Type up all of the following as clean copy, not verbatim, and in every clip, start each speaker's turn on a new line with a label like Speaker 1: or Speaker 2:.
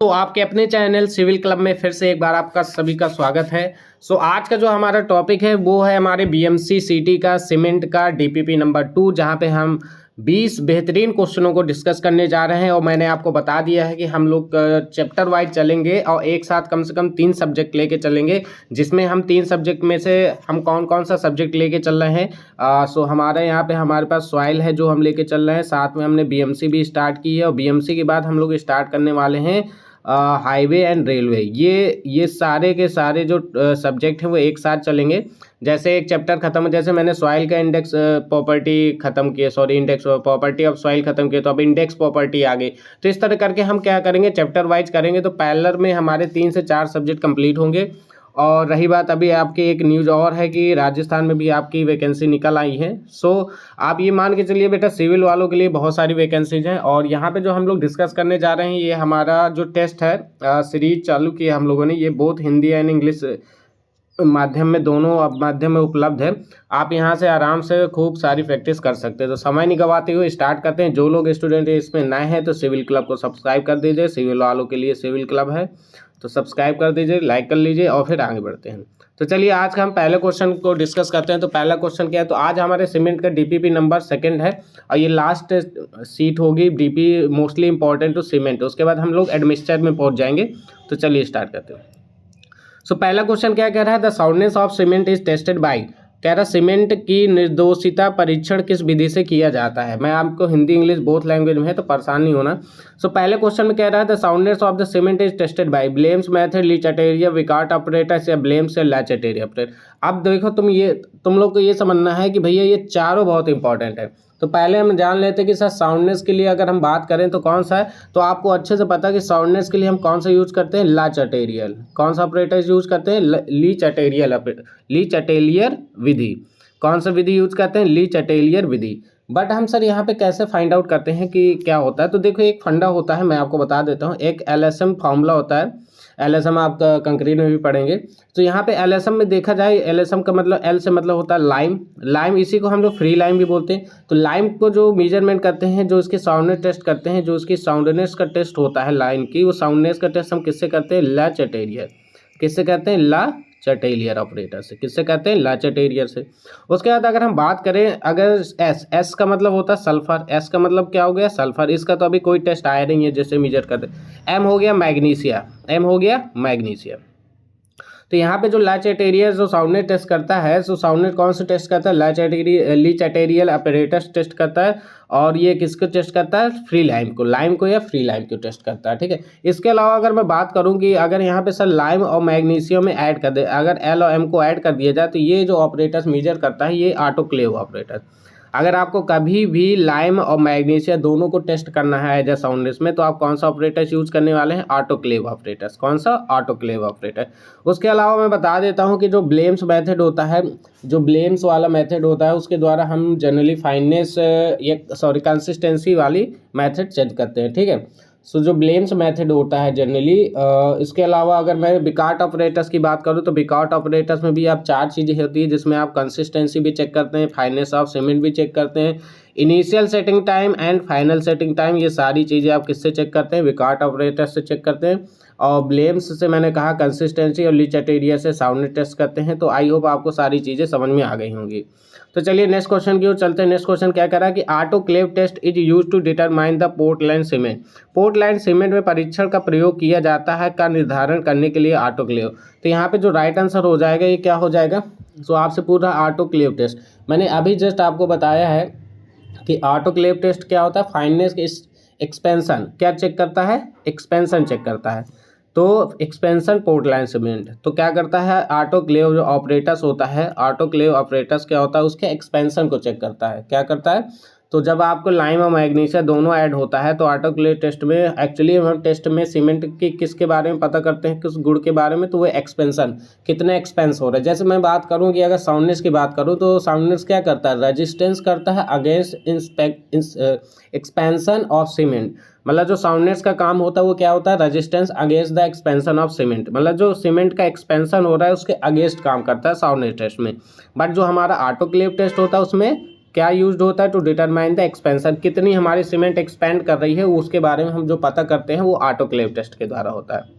Speaker 1: तो आपके अपने चैनल सिविल क्लब में फिर से एक बार आपका सभी का स्वागत है। आज का जो हमारा टॉपिक है वो है हमारे बीएमसी सीटी का सीमेंट का डीपीपी नंबर 2, जहां पे हम 20 बेहतरीन क्वेश्चनों को डिस्कस करने जा रहे हैं। और मैंने आपको बता दिया है कि हम लोग चैप्टर वाइज चलेंगे और एक साथ कम से कम 3 सब्जेक्ट लेके चलेंगे, जिसमें हम 3 सब्जेक्ट में से हम कौन कौन सा सब्जेक्ट लेके चल रहे हैं। हमारे यहाँ पे हमारे पास सॉइल है जो हम लेके चल रहे हैं, साथ में हमने बीएमसी भी स्टार्ट की है और बीएमसी के बाद हम लोग स्टार्ट करने वाले हैं हाईवे एंड रेलवे। ये सारे के सारे जो सब्जेक्ट हैं वो एक साथ चलेंगे। जैसे एक चैप्टर खत्म हो, जैसे मैंने सॉइल का इंडेक्स प्रॉपर्टी खत्म किया, sorry index property of soil खत्म किया, तो अब इंडेक्स प्रॉपर्टी आ गई। तो इस तरह करके हम क्या करेंगे, चैप्टर वाइज करेंगे। तो पैरेलल में हमारे 3 से 4 सब्जेक्ट कंप्लीट होंगे। और रही बात, अभी आपकी एक न्यूज़ और है कि राजस्थान में भी आपकी वैकेंसी निकल आई है। आप ये मान के चलिए बेटा, सिविल वालों के लिए बहुत सारी वैकेंसीज हैं। और यहाँ पे जो हम लोग डिस्कस करने जा रहे हैं, ये हमारा जो टेस्ट है सीरीज चालू की है हम लोगों ने, ये बोथ हिंदी एंड इंग्लिश माध्यम में, दोनों अब माध्यम में उपलब्ध है। आप यहाँ से आराम से खूब सारी प्रैक्टिस कर सकते हैं। तो समय नहीं गवाते हुए स्टार्ट करते हैं। जो लोग स्टूडेंट इसमें नए हैं तो सिविल क्लब को सब्सक्राइब कर दीजिए। सिविल वालों के लिए सिविल क्लब है, तो सब्सक्राइब कर दीजिए, लाइक कर लीजिए और फिर आगे बढ़ते हैं। तो चलिए आज का हम पहले क्वेश्चन को डिस्कस करते हैं। तो पहला क्वेश्चन क्या है, तो आज हमारे सीमेंट का डीपीपी नंबर 2 है और ये लास्ट सीट होगी DP mostly important to cement. उसके बाद हम लोग एडमिक्सचर में पहुंच जाएंगे। तो चलिए स्टार्ट करते हैं। पहला क्वेश्चन क्या कह रहा है, the soundness of cement is tested bye. कह रहा सीमेंट की निर्दोषिता परीक्षण किस विधि से किया जाता है। मैं आपको हिंदी इंग्लिश बोथ लैंग्वेज में है, तो परेशान नहीं होना। पहले क्वेश्चन में कह रहा है the soundness of the cement is tested by Blaine's method, Le Chatelier, Vicat apparatus या ब्लेम्स या ला चटेरिया ऑपरेटर। अब देखो तुम लोग को ये समझना है कि भैया ये चारों बहुत इंपॉर्टेंट है। तो पहले हम जान लेते हैं कि सर साउंडनेस के लिए अगर हम बात करें तो कौन सा है। तो आपको अच्छे से पता है कि साउंडनेस के लिए हम कौन सा यूज करते हैं, ला चटेरियल। कौन सा ऑपरेटर यूज करते हैं, ली चटेरियल ली चटेलियर विधि। कौन सा विधि यूज करते हैं, ली चटेलियर विधि। बट हम सर यहाँ पे कैसे फाइंड आउट करते हैं कि क्या होता है। तो देखो एक फंडा होता है, मैं आपको बता देता हूँ। एक एलएसएम फॉर्मूला होता है, एलएसएम आप कंक्रीट में भी पढ़ेंगे। तो यहाँ पे एलएसएम में देखा जाए, एलएसएम का मतलब एल से मतलब होता है लाइम। लाइम इसी को हम लोग फ्री लाइम भी बोलते हैं। तो लाइम को जो मेजरमेंट करते हैं, जो इसकी साउंडनेस टेस्ट करते हैं, जो इसकी साउंडनेस का टेस्ट होता है लाइन की, वो साउंडनेस का टेस्ट हम किससे करते हैं, ला चटेरियर। किससे कहते हैं, ला चटेलियर ऑपरेटर से। किससे कहते हैं, ला चटेरियर से। उसके बाद अगर हम बात करें, अगर एस का मतलब होता है सल्फर। एस का मतलब क्या हो गया, सल्फर। इसका तो अभी कोई टेस्ट आया नहीं है जैसे मेजर करते। एम हो गया मैग्नीशिया, एम हो गया मैग्नीशिया। तो यहाँ पे जो ला चटेरियल जो साउंडनेस टेस्ट करता है, सो साउंडनेस कौन सा टेस्ट करता है, ली चटेरियल ऑपरेटस टेस्ट करता है। और ये किसको टेस्ट करता है, फ्री लाइम को, लाइम को या फ्री लाइम को टेस्ट करता है। ठीक है। इसके अलावा अगर मैं बात करूँ कि अगर यहाँ पे सर लाइम और मैग्नीशियम में ऐड कर दे, अगर एल और एम को ऐड कर दिया जाए, तो ये जो ऑपरेटर्स मेजर करता है ये ऑटोक्लेव ऑपरेटर। अगर आपको कभी भी लाइम और मैग्नीशियम दोनों को टेस्ट करना है एज ए साउंडनेस में, तो आप कौन सा ऑपरेटर्स यूज करने वाले हैं, ऑटोक्लेव ऑपरेटर्स। कौन सा, ऑटोक्लेव ऑपरेटर। उसके अलावा मैं बता देता हूं कि जो ब्लेम्स मेथड होता है, जो ब्लेम्स वाला मेथड होता है, उसके द्वारा हम जनरली फाइननेस कंसिस्टेंसी वाली मेथड चेक करते हैं। ठीक है। जो ब्लेम्स मेथड होता है जनरली। इसके अलावा अगर मैं बिकार्ट ऑपरेटर्स की बात करूं, तो बिकार्ट ऑपरेटर्स में भी आप 4 चीज़ें होती है, जिसमें आप कंसिस्टेंसी भी चेक करते हैं, फाइननेस ऑफ सीमेंट भी चेक करते हैं, initial setting time and final setting time. ये सारी चीज़ें आप किससे चेक करते हैं, बिकार्ट ऑपरेटर्स से चेक करते हैं। और ब्लेम्स से मैंने कहा कंसिस्टेंसी, और ली चटेरिया से साउंडनेस टेस्ट करते हैं। तो आई होप आपको सारी चीज़ें समझ में आ गई होंगी। तो चलिए नेक्स्ट क्वेश्चन की ओर चलते हैं। नेक्स्ट क्वेश्चन क्या कह रहा है कि autoclave test is use to determine the Portland cement. Portland cement में परीक्षण का प्रयोग किया जाता है का निर्धारण करने के लिए ऑटोक्लेव। तो यहाँ पे जो राइट आंसर हो जाएगा, ये क्या हो जाएगा, आपसे पूरा ऑटोक्लेव टेस्ट। मैंने अभी जस्ट आपको बताया है कि ऑटोक्लेव टेस्ट क्या होता है, फाइननेस एक्सपेंशन क्या चेक करता है, एक्सपेंशन चेक करता है। तो एक्सपेंशन पोर्टलैंड सीमेंट तो क्या करता है, ऑटोक्लेव जो ऑपरेटर्स होता है, ऑटोक्लेव ऑपरेटर्स क्या होता है, उसके एक्सपेंशन को चेक करता है। क्या करता है, तो जब आपको लाइम और मैग्नीशियम दोनों ऐड होता है, तो ऑटोक्लेव टेस्ट में एक्चुअली हम टेस्ट में सीमेंट की किसके बारे में पता करते हैं, किस गुण के बारे में, तो वो एक्सपेंशन, कितने एक्सपेंस हो रहे हैं। जैसे मैं बात करूं कि अगर साउंडनेस की बात करूं, तो साउंडनेस क्या करता है, रेजिस्टेंस करता है अगेंस्ट एक्सपेंशन ऑफ सीमेंट। मतलब जो साउंडनेस का काम होता है वो क्या होता है, resistance against the expansion of cement. मतलब जो सीमेंट का एक्सपेंशन हो रहा है उसके अगेंस्ट काम करता है साउंडनेस टेस्ट में। बट जो हमारा ऑटोक्लेव टेस्ट होता है उसमें क्या यूज्ड होता है? टू डिटरमाइन द एक्सपेंशन, कितनी हमारी सीमेंट एक्सपेंड कर रही है उसके बारे में हम जो पता करते हैं वो ऑटोक्लेव टेस्ट के द्वारा होता है।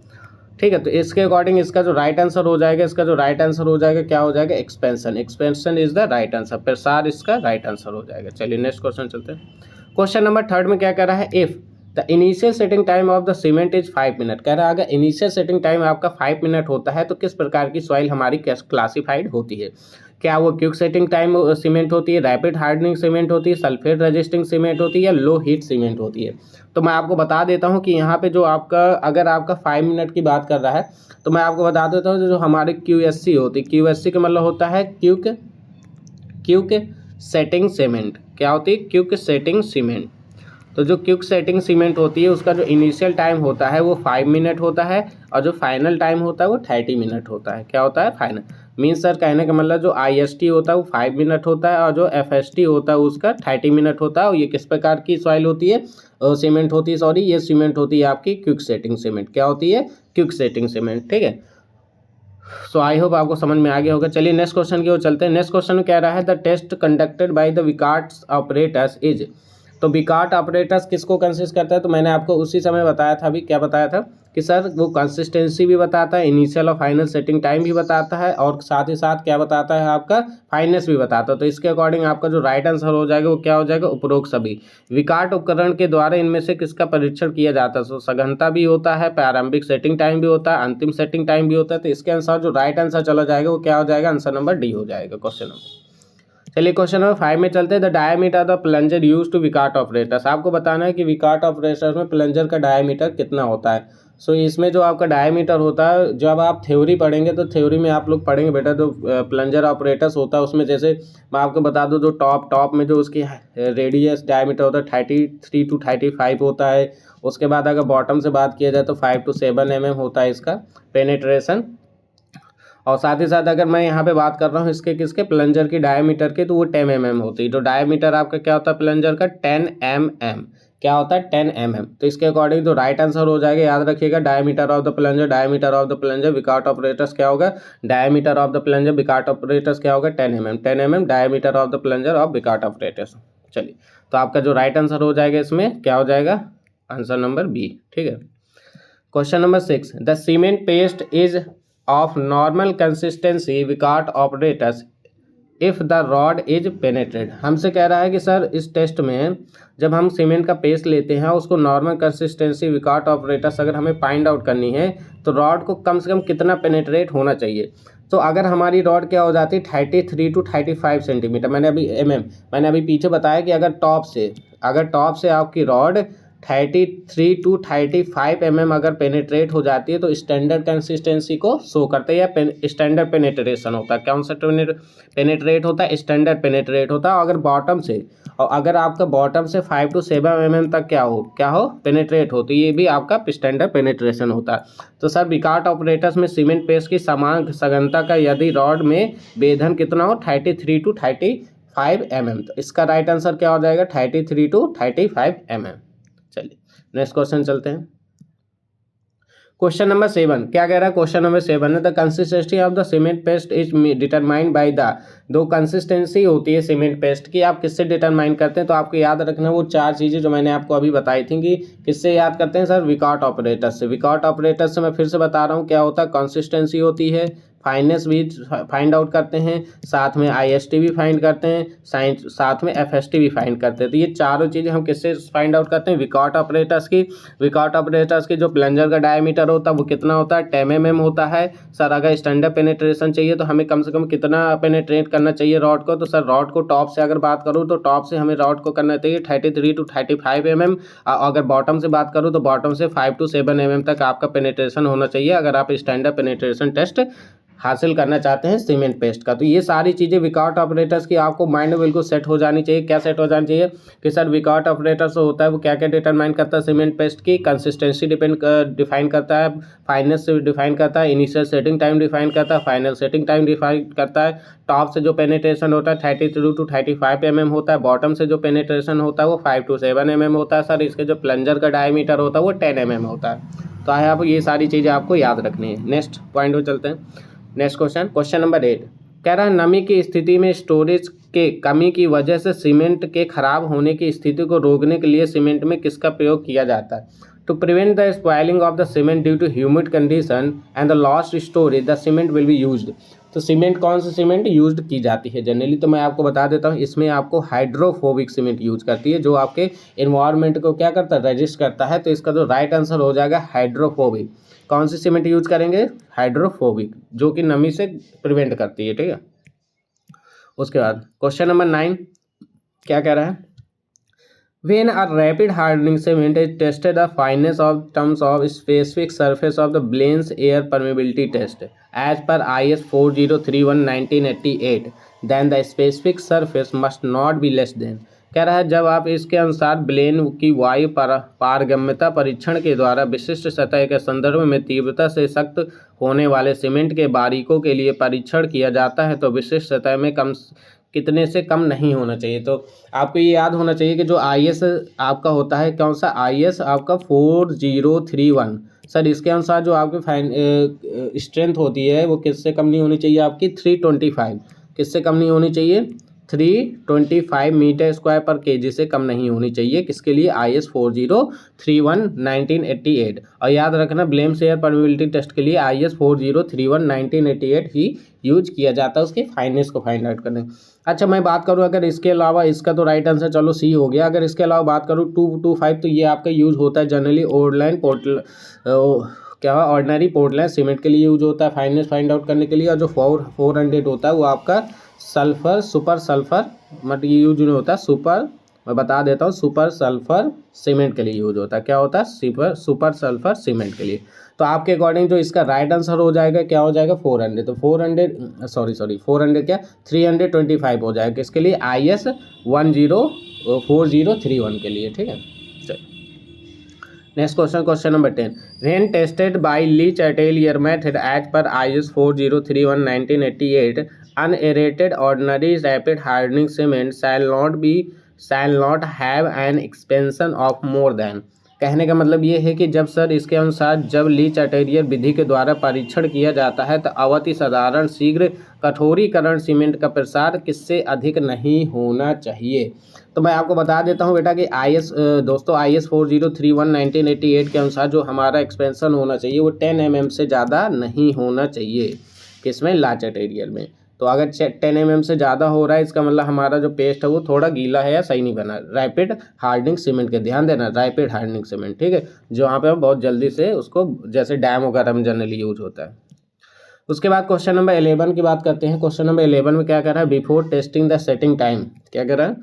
Speaker 1: ठीक है, तो इसके अकॉर्डिंग इसका जो राइट आंसर हो जाएगा, इसका जो राइट आंसर हो जाएगा क्या हो जाएगा? Expansion. Expansion is the right answer, प्रसार इसका राइट आंसर हो जाएगा। चलिए नेक्स्ट क्वेश्चन चलते हैं। क्वेश्चन नंबर 3 में क्या कह रहा है? If the initial setting time of the cement is 5 minute, कह रहा है अगर इनिशियल सेटिंग टाइम आपका 5 मिनट होता है तो किस प्रकार की सॉइल हमारी क्लासिफाइड होती है? क्या वो क्विक सेटिंग टाइम सीमेंट होती है, रैपिड हार्डनिंग सीमेंट होती है, सल्फेट रेजिस्टिंग सीमेंट होती है, या लो हीट सीमेंट होती है? तो मैं आपको बता देता हूं कि यहाँ पे जो आपका, अगर आपका 5 मिनट की बात कर रहा है तो मैं आपको बता देता हूँ जो हमारी QSC होती है, QSC का मतलब होता है क्विक सेटिंग सीमेंट। क्या होती है? Quick setting cement. तो जो क्विक सेटिंग सीमेंट होती है उसका जो इनिशियल टाइम होता है वो 5 मिनट होता है और जो फाइनल टाइम होता है वो 30 मिनट होता है। क्या होता है? फाइनल मीन्स सर कहने का मतलब जो IST होता है वो 5 मिनट होता है और जो FST होता है उसका 30 मिनट होता है। और ये किस प्रकार की सॉइल होती है? सीमेंट होती है, सॉरी, ये सीमेंट होती है आपकी क्विक सेटिंग सीमेंट। क्या होती है? Quick setting cement. ठीक है, सो आई होप आपको समझ में आ गया होगा। चलिए नेक्स्ट क्वेश्चन की ओर चलते हैं। नेक्स्ट क्वेश्चन कह रहा है the test conducted by the Vicat's apparatus is, तो विकार्ट ऑपरेटर्स किसको कंसिस्ट करता है? तो मैंने आपको उसी समय बताया था, अभी क्या बताया था कि सर वो कंसिस्टेंसी भी बताता है, इनिशियल और फाइनल सेटिंग टाइम भी बताता है और साथ ही साथ क्या बताता है आपका? फाइनेस भी बताता है। तो इसके अकॉर्डिंग आपका जो राइट आंसर हो जाएगा वो क्या हो जाएगा? उपरोक्त सभी। विकार्ट उपकरण के द्वारा इनमें से किसका परीक्षण किया जाता है? तो सघनता भी होता है, प्रारंभिक सेटिंग टाइम भी होता है, अंतिम सेटिंग टाइम भी होता है। तो इसके अनुसार जो राइट आंसर चला जाएगा वो क्या हो जाएगा? आंसर नंबर डी हो जाएगा क्वेश्चन नंबर। चलिए क्वेश्चन नंबर 5 में चलते हैं। The diameter the plunger use to Vicat apparatus, आपको बताना है कि विकार्ट ऑपरेटर्स में प्लंजर का डायमीटर कितना होता है। सो इसमें जो आपका डायमीटर होता है, जब आप थ्योरी पढ़ेंगे तो थ्योरी में आप लोग पढ़ेंगे बेटा जो प्लंजर ऑपरेटर्स होता है उसमें, जैसे मैं आपको बता दूं जो टॉप में जो उसकी रेडियस डायमीटर होता है 33 to 35 होता है। उसके बाद अगर बॉटम से बात किया जाए तो 5 to 7 mm होता है इसका पेनिट्रेशन। और साथ ही साथ अगर मैं यहाँ पे बात कर रहा हूँ इसके किसके? प्लंजर की डायमीटर की, तो वो 10 mm होती है। तो डायमीटर आपका क्या होता है प्लंजर का? 10 mm। क्या होता है? 10 mm। तो इसके अकॉर्डिंग जो राइट आंसर हो जाएगा, याद रखिएगा, diameter of the plunger, diameter of the plunger Vicat apparatus क्या होगा? Diameter of the plunger Vicat apparatus क्या होगा? 10 mm। 10 mm diameter of the plunger of Vicat apparatus. चलिए, तो आपका जो राइट आंसर हो जाएगा इसमें क्या हो जाएगा? Answer number B. ठीक है, question number 6, the cement paste is of normal consistency Vicat apparatus if the rod is penetrate. हमसे कह रहा है कि सर इस टेस्ट में जब हम सीमेंट का पेस्ट लेते हैं उसको नॉर्मल कंसिस्टेंसी विकार्ट ऑपरेटर्स अगर हमें फाइंड आउट करनी है तो रॉड को कम से कम कितना पेनेट्रेट होना चाहिए। तो अगर हमारी रॉड क्या हो जाती है 33 to 35 सेंटीमीटर, मैंने अभी पीछे बताया कि अगर टॉप से आपकी रॉड 33 to 35 mm अगर पेनिट्रेट हो जाती है तो स्टैंडर्ड कंसिस्टेंसी को शो करते हैं, या स्टैंडर्ड पेनिट्रेशन होता है। कौन सा पेनिट्रेट होता है? स्टैंडर्ड पेनिट्रेट होता है। अगर आपका बॉटम से 5 to 7 mm तक क्या हो पेनिट्रेट हो, तो ये भी आपका स्टैंडर्ड पेनिट्रेशन होता है। तो सर विकार्ट ऑपरेटर्स में सीमेंट पेस्ट की समान सघनता का यदि रॉड में वेधन कितना हो 33 to 35 mm, तो इसका राइट आंसर क्या हो जाएगा? 33 to 35 mm। चलिए नेक्स्ट क्वेश्चन चलते हैं। क्वेश्चन नंबर 7 क्या कह रहा है? क्वेश्चन नंबर 7 है the consistency of the cement paste is determined by the, दो कंसिस्टेंसी होती है सीमेंट पेस्ट की, आप किससे डिटरमाइन करते हैं? तो आपको याद रखना वो 4 चीज़ें जो मैंने आपको अभी बताई थी कि किससे याद करते हैं सर? विकार्ट ऑपरेटर से। विकार्ट ऑपरेटर से मैं फिर से बता रहा हूँ क्या होता है? कंसिस्टेंसी होती है, फाइनेस भी फाइंड आउट करते हैं, साथ में IST भी फाइंड करते हैं, साथ में FST भी फाइंड करते हैं। तो ये चारों चीज़ें हम किससे फाइंड आउट करते हैं? विकार्ट ऑपरेटर्स की जो प्लंजर का डायमीटर होता है वो कितना होता है? 10 mm होता है। सर अगर स्टैंडर्ड पेनिट्रेशन चाहिए तो हमें कम से कम कितना पेनिट्रेट करना चाहिए रॉड को? तो सर रॉड को टॉप से अगर बात करूँ तो टॉप से हमें रॉड को करना चाहिए 33 to 35 mm। अगर बॉटम से बात करूँ तो बॉटम से 5 to 7 mm तक आपका पेनिट्रेशन होना चाहिए अगर आप स्टैंडर्ड पेनिट्रेशन टेस्ट हासिल करना चाहते हैं सीमेंट पेस्ट का। तो ये सारी चीज़ें विकार्ट ऑपरेटर्स की आपको माइंड में बिल्कुल सेट हो जानी चाहिए। क्या सेट हो जानी चाहिए कि सर विकार्ट ऑपरेटर्स होता है वो क्या क्या डिटरमाइन करता है सीमेंट पेस्ट की? कंसिस्टेंसी डिफाइन करता है, फाइनेस डिफाइन करता है, इनिशियल सेटिंग टाइम डिफाइन करता है, फाइनल सेटिंग टाइम डिफाइन करता है, टॉप से जो पेनिट्रेशन होता है 33 to 35 mm होता है, बॉटम से जो पेनिट्रेशन होता है वो 5 to 7 mm होता है। सर इसके जो प्लंजर का डायमीटर होता है वो 10 mm होता है। तो आप ये सारी चीज़ें आपको याद रखनी है। नेक्स्ट पॉइंट पर चलते हैं। नेक्स्ट क्वेश्चन नंबर 8, कह रहा है नमी की स्थिति में स्टोरेज के कमी की वजह से सीमेंट के खराब होने की स्थिति को रोकने के लिए सीमेंट में किसका प्रयोग किया जाता है? To prevent the spoiling of the cement due to humid condition and the lost storage the cement will be used. तो सीमेंट कौन सी सीमेंट यूज की जाती है जनरली? तो मैं आपको बता देता हूँ, इसमें आपको हाइड्रोफोबिक सीमेंट यूज करती है, जो आपके इन्वायरमेंट को क्या करता है, रेजिस्ट करता है। तो इसका जो राइट आंसर हो जाएगा हाइड्रोफोबिक। कौन सी सीमेंट यूज करेंगे? हाइड्रोफोबिक, जो कि नमी से प्रिवेंट करती है, ठीक है। उसके बाद क्वेश्चन नंबर 9 क्या कह रहा है? When a rapid hardening cement is tested, the fineness of terms of specific surface of the Blaine's air permeability test as per IS 4031:1988, then the specific surface must not be less than। कह रहा है जब आप इसके अनुसार ब्लेन की वायु पारगम्यता परीक्षण के द्वारा विशिष्ट सतह के संदर्भ में तीव्रता से सख्त होने वाले सीमेंट के बारीकों के लिए परीक्षण किया जाता है, तो विशिष्ट सतह में कम कितने से कम नहीं होना चाहिए। तो आपको ये याद होना चाहिए कि जो IS आपका होता है, कौन सा IS आपका 4031, सर इसके अनुसार जो आपकी फाइन स्ट्रेंथ होती है वो किससे कम नहीं होनी चाहिए? आपकी 325। किससे कम नहीं होनी चाहिए? 325 मीटर स्क्वायर पर केजी से कम नहीं होनी चाहिए। किसके लिए? IS 4031:1988। और याद रखना ब्लेम्स एयर परमेबिलिटी टेस्ट के लिए IS 4031:1988 ही यूज किया जाता है उसकी फाइननेस को फाइंड आउट करने। अच्छा, मैं बात करूँ अगर इसके अलावा, इसका तो राइट आंसर चलो सी हो गया। अगर इसके अलावा बात करूँ 225, तो ये आपका यूज होता है जनरली ऑर्डिनरी पोर्टलैंड सीमेंट के लिए यूज होता है फाइननेस फाइंड आउट करने के लिए। और जो 400 होता है वो आपका सल्फर, सुपर सल्फर, मतलब ये यूज नहीं होता सुपर, मैं बता देता हूँ, सुपर सल्फर सीमेंट के लिए यूज होता है। क्या होता है? सुपर सल्फर सीमेंट के लिए। तो आपके अकॉर्डिंग जो इसका राइट आंसर हो जाएगा क्या हो जाएगा? 400। तो 400 क्या 325 हो जाएगा। किसके लिए? IS 4031 के लिए, ठीक है। Next question, question number 10। When tested by Le Chatelier method as per IS 4031:1988, unaerated ordinary rapid hardening cement shall not have an expansion of more than। कहने का मतलब ये है कि जब सर इसके अनुसार जब लीच अटेरियर विधि के द्वारा परीक्षण किया जाता है तो अवधि साधारण शीघ्र कठोरीकरण सीमेंट का प्रसार किससे अधिक नहीं होना चाहिए। तो मैं आपको बता देता हूं बेटा कि दोस्तों IS 4031:1988 के अनुसार जो हमारा एक्सपेंशन होना चाहिए वो 10 mm से ज़्यादा नहीं होना चाहिए। किसमें? लार्ज अटेरियल में। तो अगर 10 mm से ज़्यादा हो रहा है, इसका मतलब हमारा जो पेस्ट है वो थोड़ा गीला है या सही नहीं बना। रैपिड हार्डनिंग सीमेंट के ध्यान देना, रैपिड हार्डनिंग सीमेंट, ठीक है, जो यहाँ पे हम बहुत जल्दी से उसको, जैसे डैम वगैरह में जनरली यूज होता है। उसके बाद क्वेश्चन नंबर 11 की बात करते हैं। क्वेश्चन नंबर 11 में क्या कर रहा है? Before testing the setting time, क्या कर रहा है?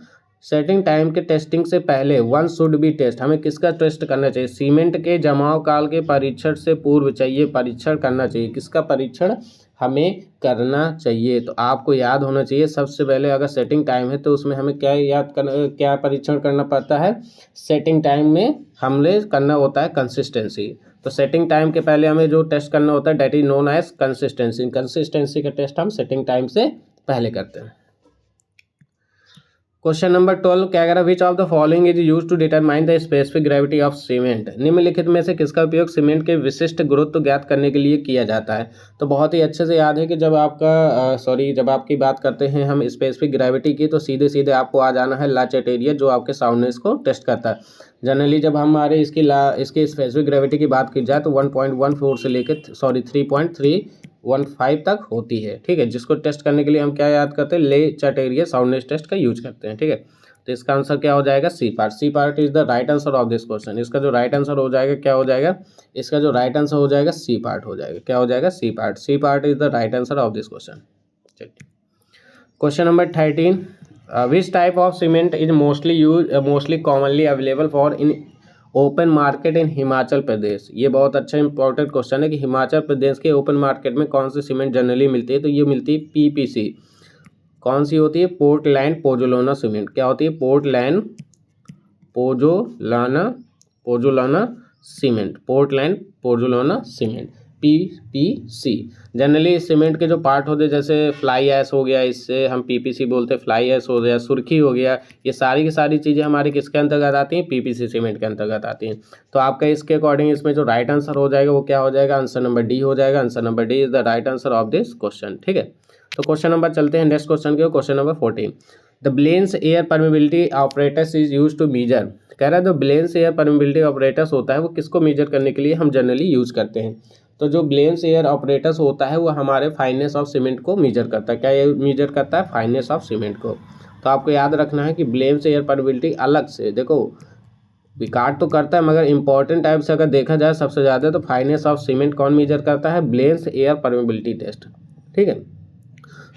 Speaker 1: सेटिंग टाइम के टेस्टिंग से पहले वन शुड बी टेस्ट, हमें किसका टेस्ट करना चाहिए? सीमेंट के जमाव काल के परीक्षण से पूर्व चाहिए परीक्षण करना चाहिए। किसका परीक्षण हमें करना चाहिए? तो आपको याद होना चाहिए सबसे पहले, अगर सेटिंग टाइम है तो उसमें हमें क्या परीक्षण करना पड़ता है? सेटिंग टाइम में हमने करना होता है कंसिस्टेंसी। तो सेटिंग टाइम के पहले हमें जो टेस्ट करना होता है that is known as consistency. Consistency का टेस्ट हम सेटिंग टाइम से पहले करते हैं। क्वेश्चन नंबर 12 क्या कह रहा है? Which of the following is use to determine the specific gravity of cement. निम्नलिखित में से किसका उपयोग सीमेंट के विशिष्ट गुरुत्व ज्ञात करने के लिए किया जाता है? तो बहुत ही अच्छे से याद है कि जब आपकी बात करते हैं हम स्पेसिफिक ग्रेविटी की, तो सीधे सीधे आपको आ जाना है लार्ज अटेरियर, जो आपके साउंडनेस को टेस्ट करता है। जनरली जब हमारे इसकी स्पेसिफिक ग्रेविटी की बात की जाए तो 1.14 से लेकर 3.315 तक होती है, ठीक है, जिसको टेस्ट करने के लिए हम क्या याद करते हैं? लार्ज अटेरियर साउंडनेस टेस्ट का यूज करते हैं, ठीक है। तो इसका आंसर क्या हो जाएगा? C part. C part is the right answer of this question. इसका जो राइट आंसर हो जाएगा क्या हो जाएगा? इसका जो राइट आंसर हो जाएगा सी पार्ट हो जाएगा। क्या हो जाएगा? C part. C part is the right answer of this question. Question number 13। Which type of cement is mostly commonly available for in open market in Himachal Pradesh. ये बहुत अच्छा इंपॉर्टेंट क्वेश्चन है कि हिमाचल प्रदेश के ओपन मार्केट में कौन सी सीमेंट जनरली मिलती है? तो ये मिलती है PPC। कौन सी होती है? Portland pozzolana cement. क्या होती है? Portland pozzolana cement. Portland pozzolana cement, PPC। Generally cement के जो पार्ट होते हैं, जैसे फ्लाई ऐश हो गया, इससे हम PPC बोलते हैं, फ्लाई ऐश हो गया, सुर्खी हो गया, ये सारी की सारी चीज़ें हमारी किसके अंतर्गत आती हैं? PPC सीमेंट के अंतर्गत आती हैं। तो आपका इसके अकॉर्डिंग इसमें जो राइट आंसर हो जाएगा वो क्या हो जाएगा? आंसर नंबर डी हो जाएगा। Answer number D is the right answer of this question, ठीक है। तो क्वेश्चन नंबर चलते हैं नेक्स्ट क्वेश्चन के, question number 14। The Blaine's air permeability operators is use to measure. कह रहा है जो ब्लेंस एयर परमेबिलिटी ऑपरेटर्स होता है वो किसको मीजर करने के लिए हम जनरली यूज करते हैं। तो जो ब्लेंस एयर ऑपरेटर्स होता है वो हमारे फाइननेस ऑफ सीमेंट को मीजर करता है। क्या ये मीजर करता है? फाइननेस ऑफ सीमेंट को। तो आपको याद रखना है कि ब्लेंस एयर परमेबिलिटी अलग से, देखो विकार्ड तो करता है मगर इंपॉर्टेंट टाइप से अगर देखा जाए सबसे ज़्यादा तो फाइननेस ऑफ सीमेंट कौन मीजर करता है? Blaine's air permeability test. ठीक है,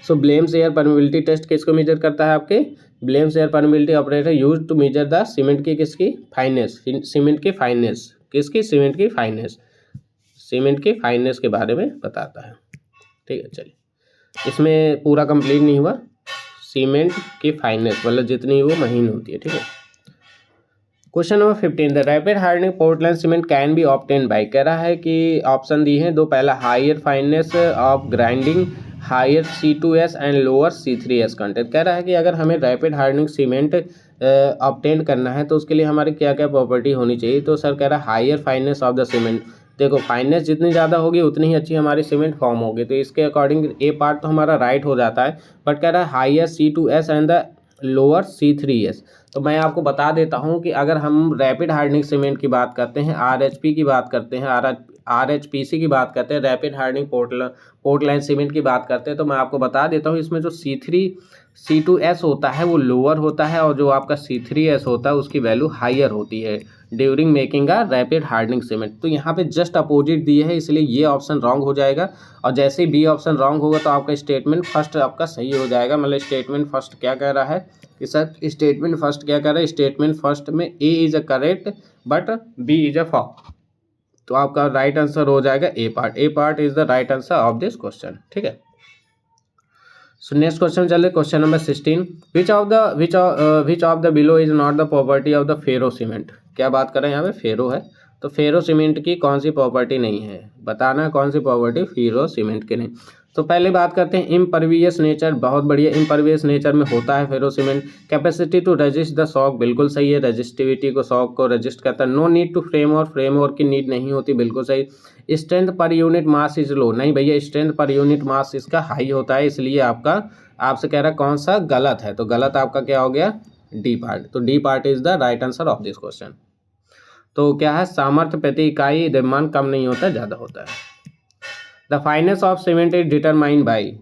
Speaker 1: so Blaine's air permeability test किसको मीजर करता है? आपके Blaine's air permeability operator use to measure the cement की किसकी? फाइननेस। सीमेंट की फाइननेस किसकी? सीमेंट की फाइननेस। सीमेंट की फाइननेस के बारे में बताता है। ठीक है, चलिए इसमें पूरा कंप्लीट नहीं हुआ। सीमेंट की फाइननेस मतलब जितनी वो महीन होती है। ठीक है, question number 15। The rapid hardening Portland cement can be obtain by. कह रहा है कि ऑप्शन दी हैं दो, पहला higher fineness of grinding, higher C2S and lower C3S content. कह रहा है कि अगर हमें रैपिड हार्डनिंग सीमेंट ऑब्टेन करना है तो उसके लिए हमारी क्या क्या प्रॉपर्टी होनी चाहिए। तो सर कह रहा है higher fineness of the cement. देखो फाइननेस जितनी ज़्यादा होगी उतनी ही अच्छी हमारी सीमेंट फॉर्म होगी, तो इसके अकॉर्डिंग ए पार्ट तो हमारा राइट हो जाता है। बट कह रहा है higher C2S and the lower C3S। तो मैं आपको बता देता हूं कि अगर हम रैपिड हार्डनिंग सीमेंट की बात करते हैं, RHP की बात करते हैं, RHPC की बात करते हैं, रैपिड हार्डनिंग पोर्टलैंड सीमेंट की बात करते हैं, तो मैं आपको बता देता हूं इसमें जो C2S होता है वो लोअर होता है और जो आपका C3S होता है उसकी वैल्यू हायर होती है during making a rapid hardening cement. तो यहाँ पे जस्ट अपोजिट दिए है, इसलिए ये ऑप्शन रॉन्ग हो जाएगा। और जैसे ही बी ऑप्शन रॉन्ग होगा तो आपका स्टेटमेंट फर्स्ट आपका सही हो जाएगा। मतलब स्टेटमेंट फर्स्ट क्या कह रहा है कि सर स्टेटमेंट फर्स्ट क्या कह रहा है? स्टेटमेंट फर्स्ट में A is a correct but B is a false. तो आपका राइट आंसर हो जाएगा A part. A part is the right answer of this question. ठीक है, सो नेक्स्ट क्वेश्चन चले, question number 16। Which of the below is not the property of the ferro cement. क्या बात कर रहे हैं यहाँ पे? फेरो है, तो फेरो सीमेंट की कौन सी प्रॉपर्टी नहीं है? बताना है कौन सी प्रॉपर्टी फेरो सीमेंट की नहीं। तो पहले बात करते हैं इम्परवियस नेचर। बहुत बढ़िया, इम्परवियस नेचर में होता है ferro cement. Capacity to resist the shock, बिल्कुल सही है, रेजिस्टिविटी को शॉक को रेजिस्ट करता है। नो नीड टू फ्रेमवर्क की नीड नहीं होती, बिल्कुल सही। Strength per unit mass is low, नहीं भैया, स्ट्रेंथ पर यूनिट मास इसका हाई होता है, इसलिए आपका आपसे कह रहा है कौन सा गलत है, तो गलत आपका क्या हो गया? D part. तो D part is the right answer of this question. तो क्या है? सामर्थ्य प्रति इकाई द्रव्यमान कम नहीं होता, ज़्यादा होता है। The fineness of cement is determined by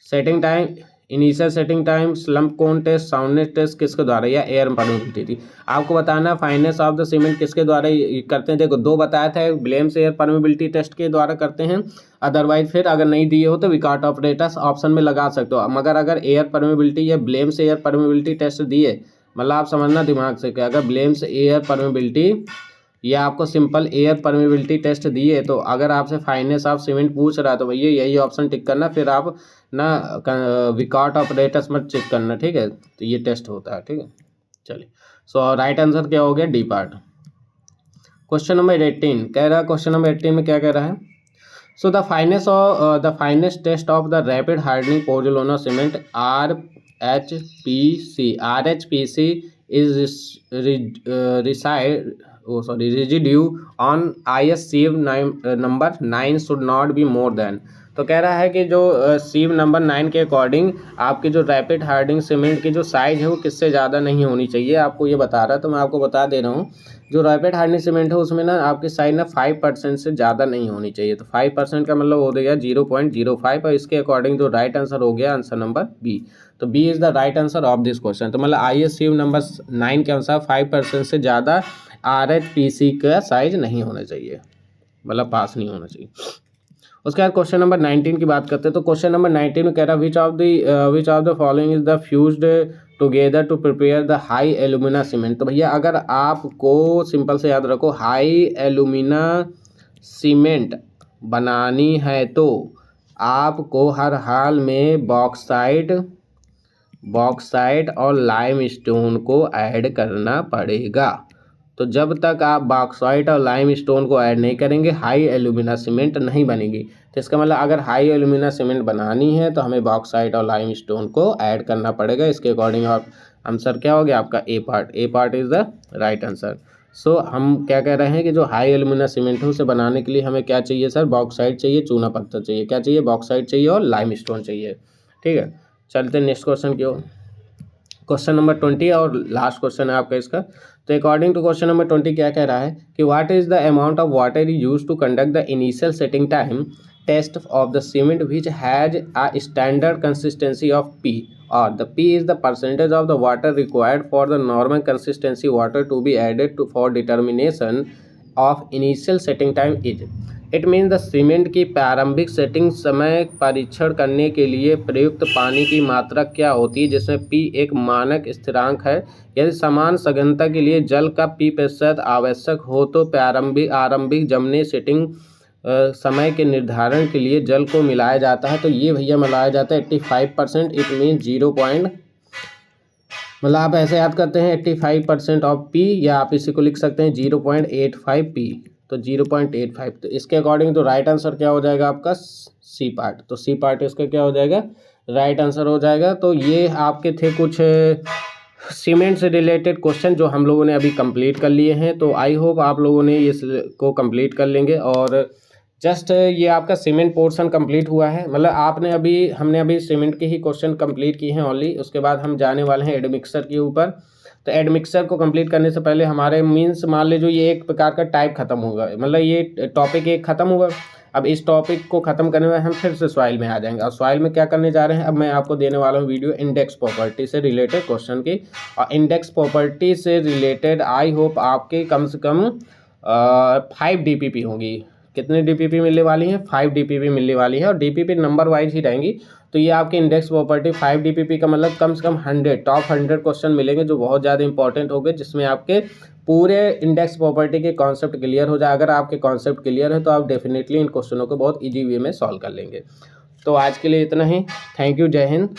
Speaker 1: setting time, initial setting time, slump cone test, soundness test किसके द्वारा, या एयर परमेबिलिटी थी। आपको बताना फाइननेस ऑफ द सीमेंट किसके द्वारा करते हैं। देखो दो बताया था, ब्लेम्स एयर परमेबिलिटी टेस्ट के द्वारा करते हैं, अदरवाइज फिर अगर नहीं दिए हो तो विकार्ट ऑपरेटर्स ऑप्शन में लगा सकते हो। मगर अगर एयर परमेबिलिटी या ब्लेम्स एयर परमेबिलिटी टेस्ट दिए, मतलब आप समझना दिमाग से कि अगर ब्लेम्स एयर परमेबिलिटी या आपको सिंपल एयर परमेबिलिटी टेस्ट दिए, तो अगर आपसे फाइननेस ऑफ सीमेंट पूछ रहा है तो भैया यही ऑप्शन टिक करना, फिर आप ना विकार्ट ऑपरेटर्स मत चेक करना। ठीक है, तो ये टेस्ट होता है। ठीक है, चलिए सो राइट आंसर क्या हो गया? D part. क्वेश्चन नंबर 18 कह रहा है, क्वेश्चन नंबर 18 में क्या कह रहा है? So the fineness test of the rapid hardening Portland cement RHPC is residue on IS sieve number 9 should not be more than। तो कह रहा है कि जो सीव नंबर 9 के अकॉर्डिंग आपकी जो रैपिड हार्डनिंग सीमेंट की जो साइज है वो किससे ज़्यादा नहीं होनी चाहिए, आपको ये बता रहा है। तो मैं आपको बता दे रहा हूँ, जो रैपिड हार्डनिंग सीमेंट है उसमें ना आपकी साइज ना 5% से ज़्यादा नहीं होनी चाहिए। तो 5% का मतलब हो गया 0.05, और इसके अकॉर्डिंग जो राइट आंसर हो गया आंसर नंबर बी। तो B is the right answer of this question. तो मतलब IS सीव नंबर 9 के अनुसार 5% से ज़्यादा RHPC का साइज नहीं होना चाहिए, मतलब पास नहीं होना चाहिए। उसके बाद क्वेश्चन नंबर 19 की बात करते हैं। तो क्वेश्चन नंबर 19 में कह रहा है which of the following is the fused together to prepare the high alumina cement. तो भैया अगर आपको सिंपल से याद रखो हाई एल्यूमिना सीमेंट बनानी है तो आपको हर हाल में बॉक्साइट और लाइमस्टोन को ऐड करना पड़ेगा। तो जब तक आप बॉक्साइट और लाइमस्टोन को ऐड नहीं करेंगे हाई एल्यूमिना सीमेंट नहीं बनेगी। तो इसका मतलब अगर हाई एल्यूमिना सीमेंट बनानी है तो हमें बॉक्साइट और लाइमस्टोन को ऐड करना पड़ेगा। इसके अकॉर्डिंग आप आंसर क्या हो गया आपका? A part. A part is the right answer. So हम क्या कह रहे हैं कि जो हाई एल्यूमिना सीमेंट है उसे बनाने के लिए हमें क्या चाहिए सर, बॉक्साइट चाहिए, चूना पत्थर चाहिए, क्या चाहिए, बॉक्साइट चाहिए और लाइमस्टोन चाहिए। ठीक है, चलते हैं नेक्स्ट क्वेश्चन की ओर। क्वेश्चन नंबर 20 और लास्ट क्वेश्चन है आपका इसका। तो अकॉर्डिंग टू क्वेश्चन नंबर 20 क्या कह रहा है कि what is the amount of water use to conduct the initial setting time test of the cement which has a standard consistency of P, or the P is the percentage of the water required for the normal consistency water to be added to for determination of initial setting time is। It means the cement की प्रारंभिक setting समय परीक्षण करने के लिए प्रयुक्त पानी की मात्रा क्या होती है, जिसमें P एक मानक स्थिरांक है। यदि समान सघनता के लिए जल का P% आवश्यक हो तो आरंभिक जमने सेटिंग समय के निर्धारण के लिए जल को मिलाया जाता है। तो ये भैया मिलाया जाता है 85%। इट मीन 0 पॉइंट, मतलब आप ऐसे याद करते हैं 85% ऑफ पी, या आप इसी को लिख सकते हैं 0.85 पी। तो 0.85, तो इसके अकॉर्डिंग तो राइट आंसर क्या हो जाएगा आपका, सी पार्ट। तो सी पार्ट इसका क्या हो जाएगा, राइट आंसर हो जाएगा। तो ये आपके थे कुछ सीमेंट से रिलेटेड क्वेश्चन जो हम लोगों ने अभी कंप्लीट कर लिए हैं। तो आई होप आप लोगों ने इसको कंप्लीट कर लेंगे। और जस्ट ये आपका सीमेंट पोर्शन कंप्लीट हुआ है, मतलब हमने अभी सीमेंट के ही क्वेश्चन कंप्लीट किए हैं ओनली। उसके बाद हम जाने वाले हैं एडमिक्सर के ऊपर। तो एडमिक्सर को कंप्लीट करने से पहले हमारे मीन्स मान लीजिए ये एक प्रकार का टाइप खत्म होगा, मतलब ये टॉपिक एक खत्म हुआ। अब इस टॉपिक को ख़त्म करने में हम फिर से सॉइल में आ जाएंगे। और सॉइल में क्या करने जा रहे हैं, अब मैं आपको देने वाला हूँ वीडियो इंडेक्स प्रॉपर्टी से रिलेटेड क्वेश्चन की। और इंडेक्स प्रॉपर्टी से रिलेटेड आई होप आपके कम से कम 5 DPP होंगी। कितने DPP मिलने वाली हैं, 5 DPP मिलने वाली है। और DPP नंबर वाइज ही रहेंगी। तो ये आपकी इंडेक्स प्रॉपर्टी 5 DPP का मतलब कम से कम 100 टॉप 100 क्वेश्चन मिलेंगे जो बहुत ज़्यादा इंपॉर्टेंट होंगे, जिसमें आपके पूरे इंडेक्स प्रॉपर्टी के कॉन्सेप्ट क्लियर हो जाए। अगर आपके कॉन्सेप्ट क्लियर है तो आप डेफिनेटली इन क्वेश्चनों को बहुत ईजी वे में सॉल्व कर लेंगे। तो आज के लिए इतना ही। थैंक यू, जय हिंद।